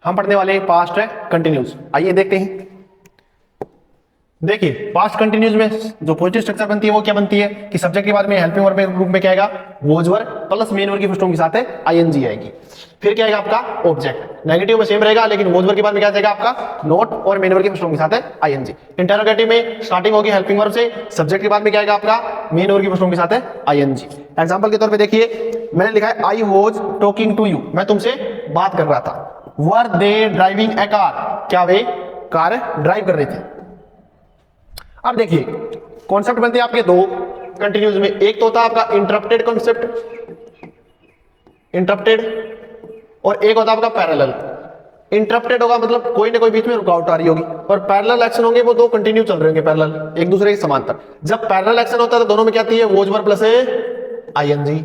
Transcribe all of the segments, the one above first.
हम पढ़ने वाले पास्ट कंटिन्यूस। आइए देखते हैं। देखिए पास्ट कंटिन्यूस में जो पॉजिटिव स्ट्रक्चर बनती है वो क्या बनती है कि सब्जेक्ट के बाद में हेल्पिंग वर्ब में ग्रुप में क्या आएगा, was verb plus main verb की फर्स्ट फॉर्म के साथ है आईएनजी आएगी। फिर क्या आएगा आपका ऑब्जेक्ट, नेगेटिव में सेम रहेगा लेकिन वॉज वर्ब के बाद में क्या जाएगा आपका नोट और मेन वर्ब की फर्स्ट फॉर्म के साथ है आईएनजी। इंटरोगेटिव में स्टार्टिंग होगी हेल्पिंग वर्ब से, सब्जेक्ट के बाद में क्या आएगा आपका मेन वर्ब की फर्स्ट फॉर्म के साथ है आईएनजी। एग्जांपल के तौर पे देखिए मैंने लिखा है I was talking to you, मैं तुमसे बात कर रहा था। वर दे ड्राइविंग ए कार, क्या वे कार ड्राइव कर रहे थे। अब देखिए कॉन्सेप्ट बनते हैं आपके दो कंटिन्यूज में, एक तो होता है आपका इंटरप्टेड कॉन्सेप्ट, इंटरप्टेड, और एक होता है आपका पैरेलल। इंटरप्टेड होगा मतलब कोई ना कोई बीच में रुकावट आ रही होगी, और पैरेलल एक्शन होंगे वो दो कंटिन्यू चल रहे होंगे पैरेलल एक दूसरे के समांतर। जब पैरेलल एक्शन होता है तो दोनों में क्या आती है वॉज वर्ब प्लस आईएनजी,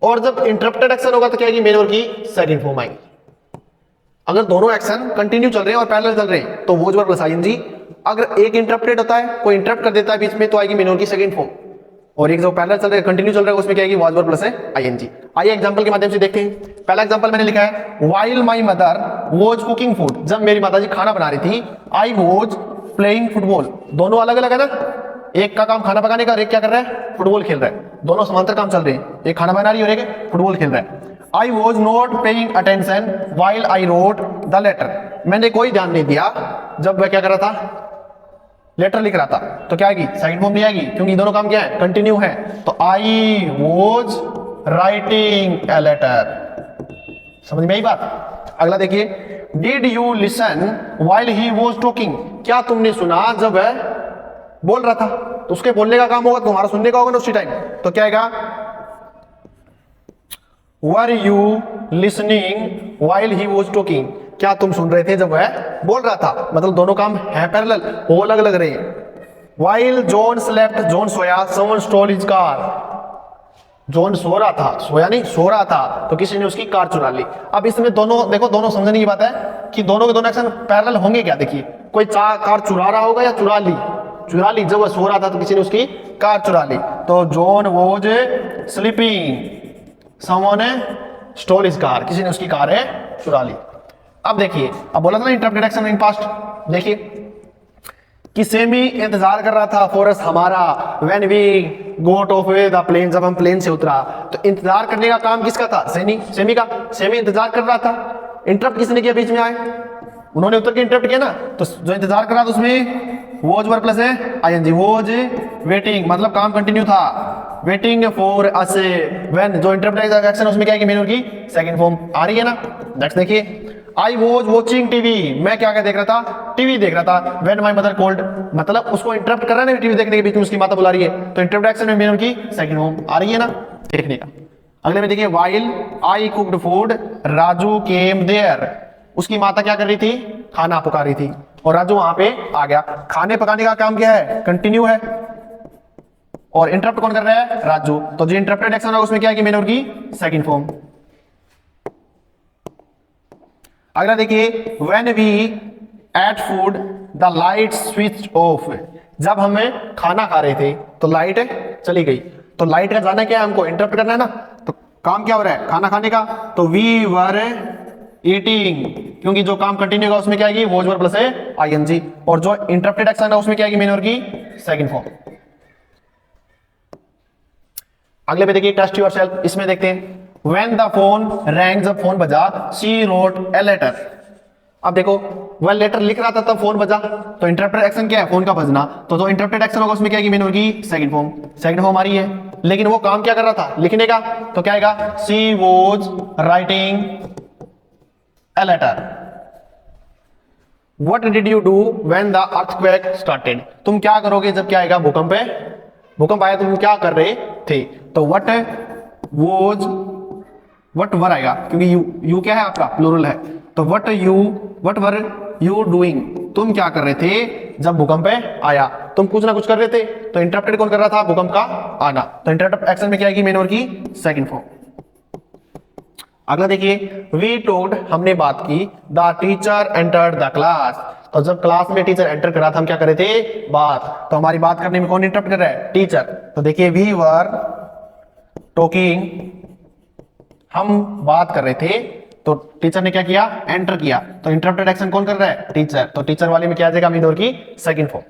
और जब इंटरप्टेड एक्शन होगा तो क्या आएगी मेन वर्ब की सेकंड फॉर्म आएगी। अगर दोनों एक्शन कंटिन्यू चल रहे हैं और पैरेलल चल रहे हैं तो वॉज वर्ब प्लस आईएनजी। अगर एक इंटरप्टेड होता है, कोई इंटरप्ट कर देता है बीच में, तो आएगी मेन वर्ब की सेकंड फॉर्म, और एक जो पैरेलल चल रहा है कंटिन्यू चल रहा है उसमें क्या आएगी वॉज वर्ब प्लस आईएनजी। आइए एग्जांपल के माध्यम से देखते हैं। पहला एग्जांपल मैंने लिखा है while my mother was cooking food, जब मेरी माताजी खाना बना रही थी। आई वाज प्लेइंग फुटबॉल, दोनों अलग अलग है ना, एक का काम खाना पकाने का और एक क्या कर रहा है फुटबॉल खेल रहा है, दोनों समांतर काम चल रहे हैं, एक खाना बना रही है और एक फुटबॉल खेल रहा है। I was not paying attention while I wrote the letter, मैंने कोई ध्यान नहीं दिया जब वह क्या कर रहा था लेटर लिख रहा था। तो क्या आएगी सेकंड फॉर्म नहीं आएगी क्योंकि दोनों काम क्या है कंटिन्यू है। तो I was writing a letter, समझ में आई बात। अगला देखिए Did you listen while he was talking, क्या तुमने सुना जब वह बोल रहा था। तो उसके बोलने का काम होगा तुम्हारा सुनने का होगा ना उसी टाइम। तो क्या आएगा Were you listening while he was talking, क्या तुम सुन रहे थे जब वह बोल रहा था। मतलब दोनों काम है पैरेलल, वो अलग अलग रहे हैं। While John slept, John सोया, someone stole his car, John सो रहा था, सोया नहीं सो रहा था, तो किसी ने उसकी कार चुरा ली। अब इसमें दोनों देखो, दोनों समझने की बात है कि दोनों के दोनों एक्शन पैरेलल होंगे क्या। देखिए कोई कार चुरा रहा होगा या चुरा ली, जब वह सो रहा था तो किसी ने उसकी कार चुरा ली। तो John was sleeping, someone stole his car, किसी ने उसकी कार है चुरा ली। अब देखिए अब बोला था ना इंटरप्टेड एक्शन इन पास्ट, देखिए कि सेमी इंतजार कर रहा था फॉर अस हमारा, when we got off the plane, जब हम प्लेन से उतरा। तो इंतजार करने का काम किसका था सेमी का, सेमी इंतजार कर रहा था। इंटरप्ट किसने किया बीच में आए, उन्होंने उतर के इंटरप्ट किया ना। तो जो इंतजार कर रहा था उसमें वॉज वर्ब प्लस है आईएनजी, वॉज वेटिंग, मतलब काम कंटिन्यू था, वेटिंग फॉर अस व्हेन, जो इंटरप्ट एक्शन उसमें क्या है कि मेन वर्ब की सेकंड फॉर्म आ रही है ना। नेक्स्ट देखिए आई वॉज वॉचिंग टीवी, मैं क्या देख रहा था टीवी देख रहा था। व्हेन माय मदर कॉल्ड, मतलब उसको इंटरप्ट कर रहा है ना टीवी देखने के बीच में, उसकी माता बुला रही है, तो इंटरप्ट एक्शन में मेन वर्ब की सेकंड फॉर्म आ रही है ना देखने का। अगले में देखिए while I cooked food Raju came there, उसकी माता क्या कर रही थी खाना पका रही थी और राजू वहां पे आ गया। खाने पकाने का काम क्या है कंटिन्यू है, और इंटरप्ट कौन कर रहा है राजू। तो जो इंटरप्टेड एक्शन होगा उसमें क्या है कि मेन वर्ब की सेकंड फॉर्म। अगला देखिए when we ate food the light switch off, जब हमें खाना खा रहे थे तो लाइट चली गई। तो लाइट का जाना क्या है, हमको इंटरप्ट करना है ना। तो काम क्या हो रहा है खाना खाने का, तो वी वर ईटिंग, क्योंकि जो काम कंटिन्यू होगा उसमें क्या आएगी वॉज वर्ब प्लस आईएनजी, और जो इंटरप्टेड एक्शन है उसमें क्या आएगी मेन वर्ब की सेकंड फॉर्म। अगले पे देखिए टेस्ट योरसेल्फ, इसमें देखते हैं व्हेन द फोन रैंग, जब फोन बजा, शी रोट ए लेटर। अब देखो वह लेटर लिख रहा था तब फोन बजा, तो इंटरप्टेड एक्शन क्या है फोन का बजना। तो जो इंटरप्टेड एक्शन होगा उसमें क्या आएगी मेन वर्ब की सेकंड फॉर्म आ रही है। लेकिन वो काम क्या कर रहा था लिखने का, तो क्या आएगा she was writing a letter. What did you do when the earthquake started, तुम क्या करोगे जब क्या आएगा भूकंप आया, तुम क्या कर रहे थे। तो व्हाट वर आएगा क्योंकि यू क्या है आपका प्लूरल है। तो व्हाट वर यू डूइंग, तुम क्या कर रहे थे जब भूकंप आया, तुम कुछ ना कुछ कर रहे थे। तो इंटरप्टेड कौन कर रहा था भूकंप का आना, तो इंटरप्ट एक्शन में क्या आएगी मेन वर्ब की सेकंड फॉर्म। अगला देखिए वी टॉक्ड, हमने बात की, the teacher entered the class, तो जब क्लास में टीचर एंटर कर रहा था हम क्या कर रहे थे बात। तो हमारी बात करने में कौन इंटरप्ट कर रहा है टीचर। तो देखिए वी वर टॉकिंग, हम बात कर रहे थे तो टीचर ने क्या किया, एंटर किया, तो इंटरप्टेड एक्शन कौन कर रहा है, टीचर। तो टीचर वाले में क्या आ जाएगा, मीनोर की सेकंड फॉर्म।